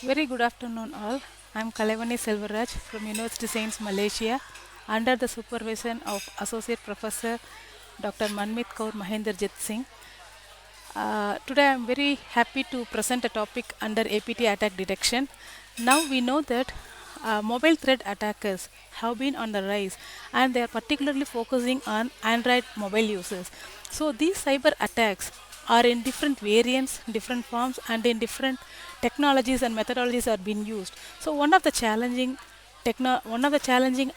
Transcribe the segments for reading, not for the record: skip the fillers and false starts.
Very good afternoon, all. I'm Kalaivani Selvaraj from University Saints, Malaysia, under the supervision of Associate Professor Dr. Manmeet Kaur Mahenderjit Singh. Today, I'm very happy to present a topic under APT attack detection. Now we know that mobile threat attackers have been on the rise, and they are particularly focusing on Android mobile users. So these cyber attacks are in different variants, different forms, and in different technologies and methodologies are being used. So one of the challenging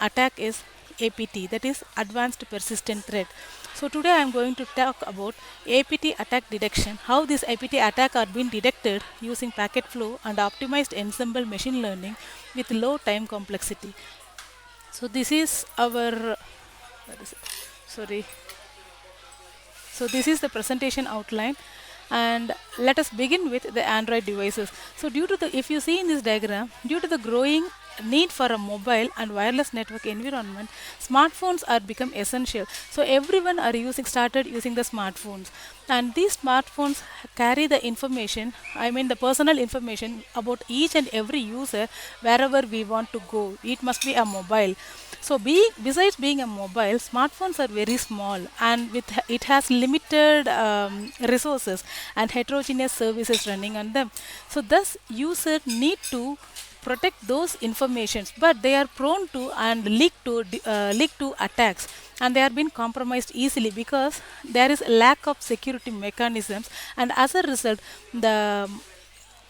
attack is APT, that is Advanced Persistent Threat. So today I am going to talk about APT attack detection, how this APT attack are being detected using packet flow and optimized ensemble machine learning with low time complexity. So this is our, what is it? Sorry. So this is the presentation outline, and let us begin with the Android devices. So if you see in this diagram, due to the growing need for a mobile and wireless network environment, smartphones are become essential. So everyone are started using the smartphones, and these smartphones carry the information, I mean the personal information about each and every user wherever we want to go. It must be a mobile. So besides being a mobile, smartphones are very small, and it has limited resources and heterogeneous services running on them. So thus user need to protect those informations, but they are prone to and leak to attacks, and they are being compromised easily because there is lack of security mechanisms, and as a result the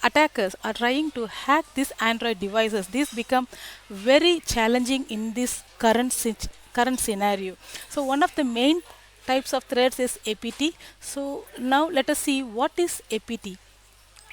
attackers are trying to hack these Android devices. This become very challenging in this current scenario. So one of the main types of threats is APT. So now let us see what is APT.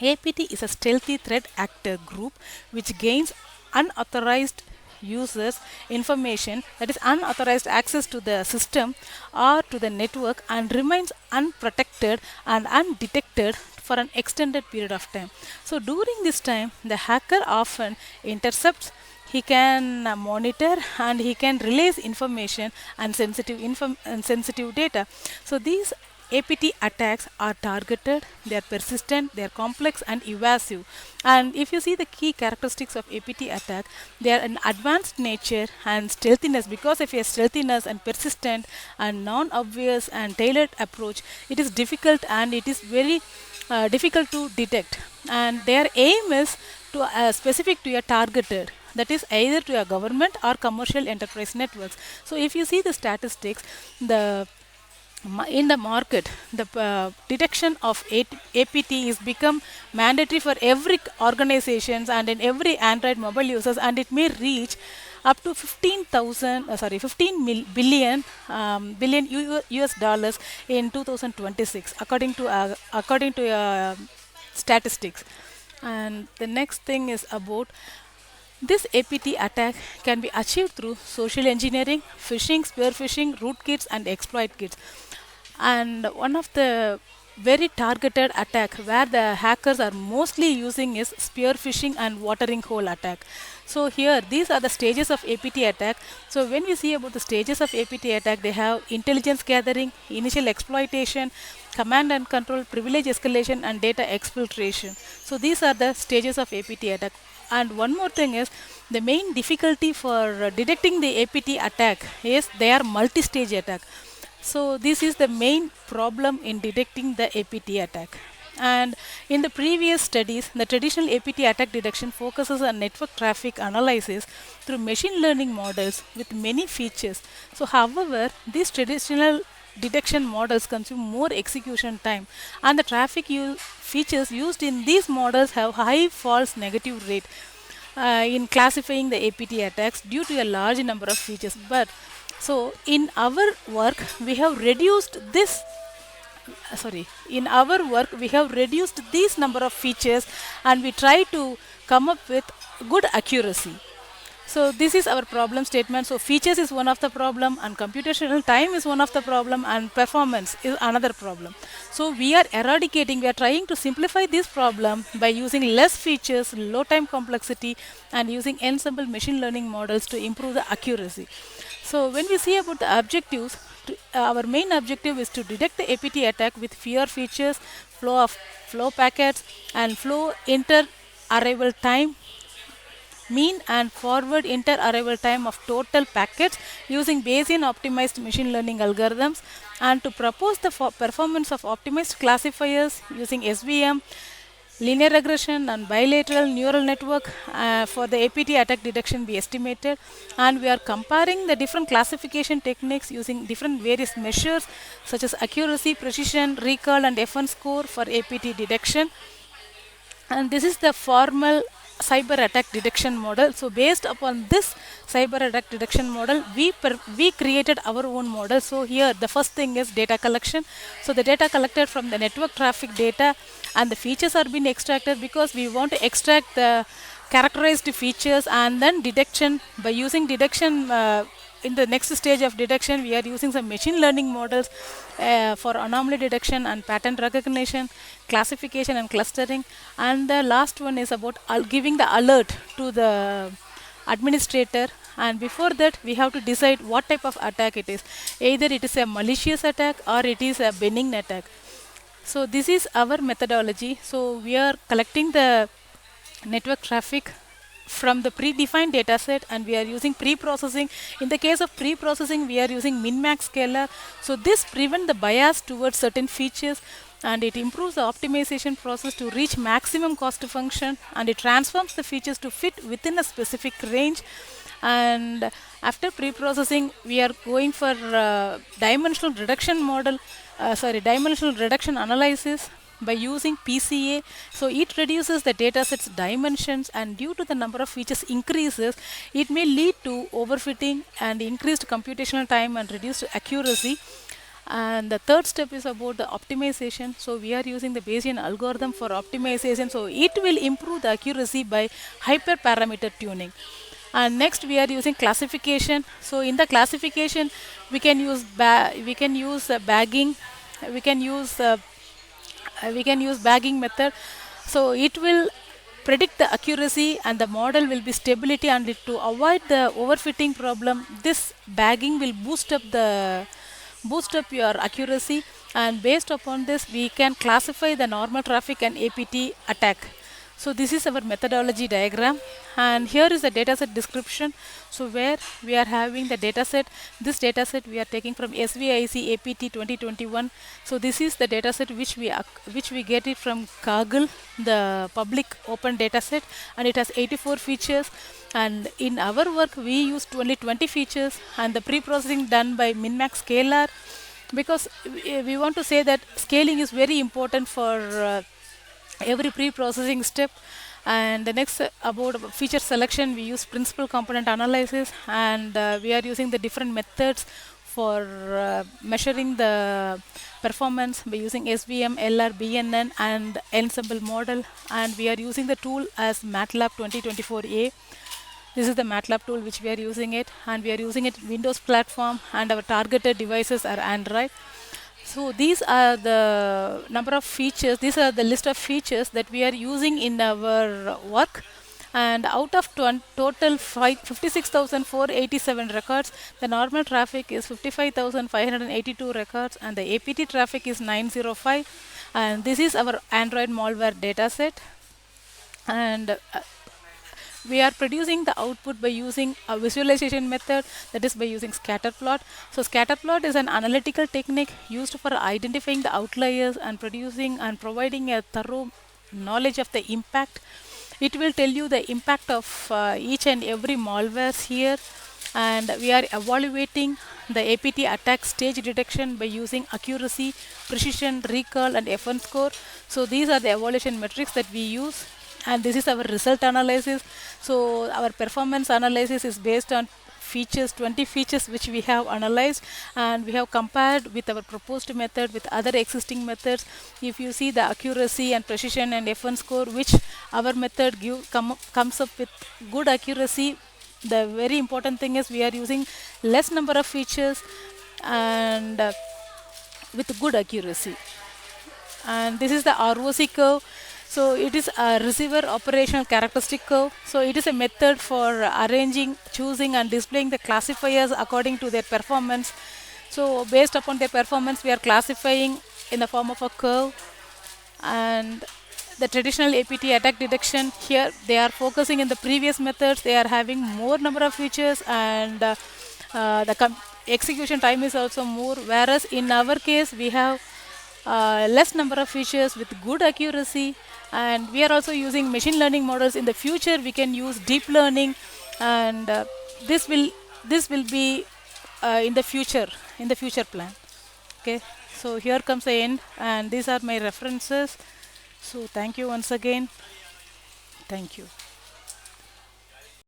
APT is a stealthy threat actor group which gains unauthorized users information, that is unauthorized access to the system or to the network, and remains unprotected and undetected for an extended period of time. So during this time the hacker often intercepts, he can monitor, and he can release information and sensitive data. So these APT attacks are targeted, they are persistent, they are complex and evasive. And if you see the key characteristics of APT attack, they are an advanced nature and stealthiness. Because of a stealthiness and persistent and non-obvious and tailored approach, it is difficult, and it is very difficult to detect. And their aim is to specific to a targeted, that is either to a government or commercial enterprise networks. So if you see the statistics, the in the market, the detection of APT is become mandatory for every organizations and in every Android mobile users, and it may reach up to 15 billion US dollars in 2026, according to statistics. And the next thing is about this APT attack can be achieved through social engineering, phishing, spear phishing, rootkits, and exploit kits. And one of the very targeted attack where the hackers are mostly using is spear phishing and watering hole attack. So here these are the stages of APT attack. So when we see about the stages of APT attack, they have intelligence gathering, initial exploitation, command and control, privilege escalation, and data exfiltration. So these are the stages of APT attack. And one more thing is the main difficulty for detecting the APT attack is they are multi-stage attack. So this is the main problem in detecting the APT attack. And in the previous studies, the traditional APT attack detection focuses on network traffic analysis through machine learning models with many features. So however, these traditional detection models consume more execution time, and the features used in these models have high false negative rate in classifying the APT attacks due to a large number of features. But so in our work we have reduced this sorry in our work we have reduced these number of features, and we try to come up with good accuracy. So this is our problem statement. So features is one of the problem, and computational time is one of the problem, and performance is another problem. So we are eradicating, we are trying to simplify this problem by using less features, low time complexity, and using ensemble machine learning models to improve the accuracy. So when we see about the objectives, our main objective is to detect the APT attack with fewer features, flow packets, and flow arrival time, mean and forward inter-arrival time of total packets using Bayesian optimized machine learning algorithms, and to propose the performance of optimized classifiers using SVM, linear regression and bilateral neural network for the APT attack detection be estimated. And we are comparing the different classification techniques using different various measures such as accuracy, precision, recall and F1 score for APT detection. And this is the formal cyber attack detection model. So based upon this cyber attack detection model, we created our own model. So here the first thing is data collection. So the data collected from the network traffic data, and the features are being extracted because we want to extract the characterized features, and then detection by using detection. In the next stage of detection, we are using some machine learning models for anomaly detection and pattern recognition, classification and clustering. And the last one is about giving the alert to the administrator. And before that, we have to decide what type of attack it is. Either it is a malicious attack or it is a benign attack. So this is our methodology. So we are collecting the network traffic from the predefined dataset, and we are using pre-processing. In the case of pre-processing, we are using min-max scalar. So this prevents the bias towards certain features, and it improves the optimization process to reach maximum cost function, and it transforms the features to fit within a specific range. And after pre-processing, we are going for dimensional reduction dimensional reduction analysis by using PCA. So it reduces the dataset's dimensions, and due to the number of features increases, it may lead to overfitting and increased computational time and reduced accuracy. And the third step is about the optimization. So we are using the Bayesian algorithm for optimization. So it will improve the accuracy by hyperparameter tuning. And next we are using classification. So in the classification, we can use bagging. We can use bagging method. So it will predict the accuracy, and the model will be stability, and to avoid the overfitting problem, this bagging will boost up your accuracy. And based upon this, we can classify the normal traffic and APT attack. So this is our methodology diagram, and here is the dataset description. So where we are having the dataset, this dataset we are taking from SVIC APT 2021. So this is the dataset which we get it from Kaggle, the public open dataset, and it has 84 features. And in our work, we used only 20 features, and the pre-processing done by min-max scalar, because we want to say that scaling is very important for every pre-processing step. And the next about feature selection, we use principal component analysis, and we are using the different methods for measuring the performance by using SVM, LR, BNN and ensemble model. And we are using the tool as MATLAB 2024A. This is the MATLAB tool which we are using it, and we are using it Windows platform, and our targeted devices are Android. So these are the number of features, these are the list of features that we are using in our work. And out of total 56,487 records, the normal traffic is 55,582 records, and the APT traffic is 905. And this is our Android malware dataset. And we are producing the output by using a visualization method, that is by using scatter plot. So scatter plot is an analytical technique used for identifying the outliers and producing and providing a thorough knowledge of the impact. It will tell you the impact of each and every malwares here. And we are evaluating the APT attack stage detection by using accuracy, precision, recall and F1 score. So these are the evaluation metrics that we use, and this is our result analysis. So our performance analysis is based on features, 20 features which we have analyzed, and we have compared with our proposed method with other existing methods. If you see the accuracy and precision and F1 score, which our method comes up with good accuracy. The very important thing is we are using less number of features and with good accuracy. And this is the ROC curve. So it is a receiver operational characteristic curve. So it is a method for arranging, choosing and displaying the classifiers according to their performance. So based upon their performance, we are classifying in the form of a curve. And the traditional APT attack detection, here they are focusing in the previous methods, they are having more number of features, and execution time is also more, whereas in our case we have less number of features with good accuracy, and we are also using machine learning models. In the future we can use deep learning, and this will this will be in the future plan. Okay, so here comes the end, and these are my references. So thank you once again. Thank you.